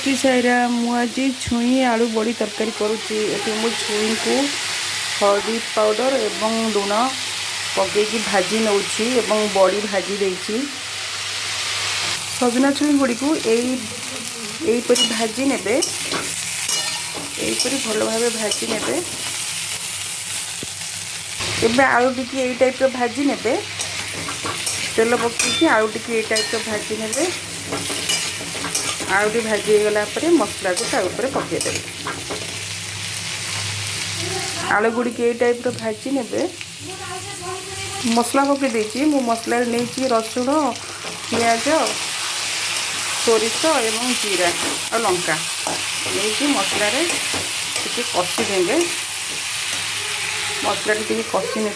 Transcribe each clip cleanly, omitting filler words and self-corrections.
श्री साईराम मुझे छुई आलू बड़ी तरकारी करुच्ची ये छुई को हल्दी पाउडर एवं लुण पकईकि भाजी नौची एवं बड़ी भाजी देती सजना छुई गुड़ी को यहीपरी भाजी ने यहीपरी भल भाव भाजी ने आलू टी यही टाइप भाजी ने तेल पकईकि आलू टी यही टाइप भाजी ने आलू भाजी गला मसला को ऊपर पकईदे आलू गुड़ी यही टाइप भाजी ने मसला पकई मु मसला नहीं रसुण पियाज सोरिष एवं जीरा और लंका नहीं मसला कषि देंगे मसला टी कषि ने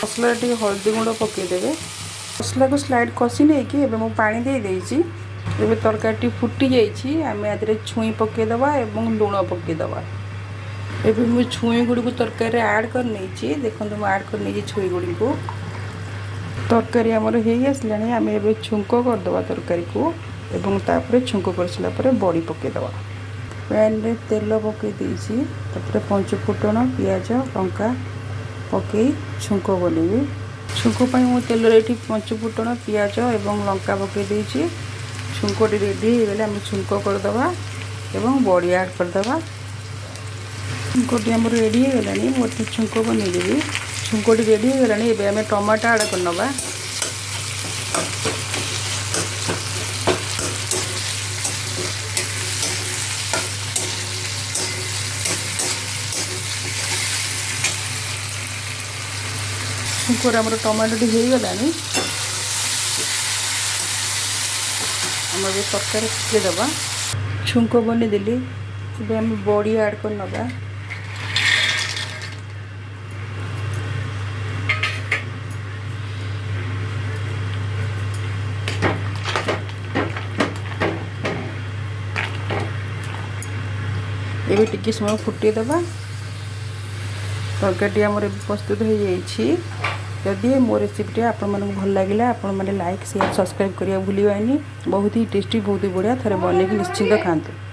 मसला टी हल्दी गुंड पकईदे मसला को स्लाइड कषि नहीं एवं मुझे पानी दे देती एवं तरकारी फुटी जाइए आम या छुई पकईदे और लुण पकईदे एवं मुझे छुई गुड़ी को तरकारी ऐड कर नहीं देखो मुझे ऐड कर नहीं छुई गुड़ी को तरकारी आमर हो आसला आम ए छुंक करदे तरकारी को एवं तापर छुंक कर सारापर बड़ी पकईदे पैन रे तेल पकई देपर पंचफुटन पियाज लंका पकई छुंक बनेबी छुंक मो तेल ये पंचफुटन पियाज एवं लंका पकई देती छुंकटी रेडी हो गले आम छुंक करदे एवं बड़ी ऐड करदे छुंकटी आम रेडी हो गलानी मोटे छुंक बनईदेवी छुंकटी रेडी हो गलानी एबे आम टमाटो ऐड करनबा छुंकर आम टमाटोटी हो गलानी आम तरकारी पकईदे छुंक बनईदेली एबे आम बड़ी ऐड करनबा ये टिके समय फुटेदे तरकारी आमर प्रस्तुत हो जाइए जदि मो रेसिपी आपण मानक भल लगे आपण मैंने लाइक शेयर सब्सक्राइब करिया भूलिबानी बहुत ही टेस्टी बहुत ही बढ़िया थे बनैकी निश्चिंत खातु।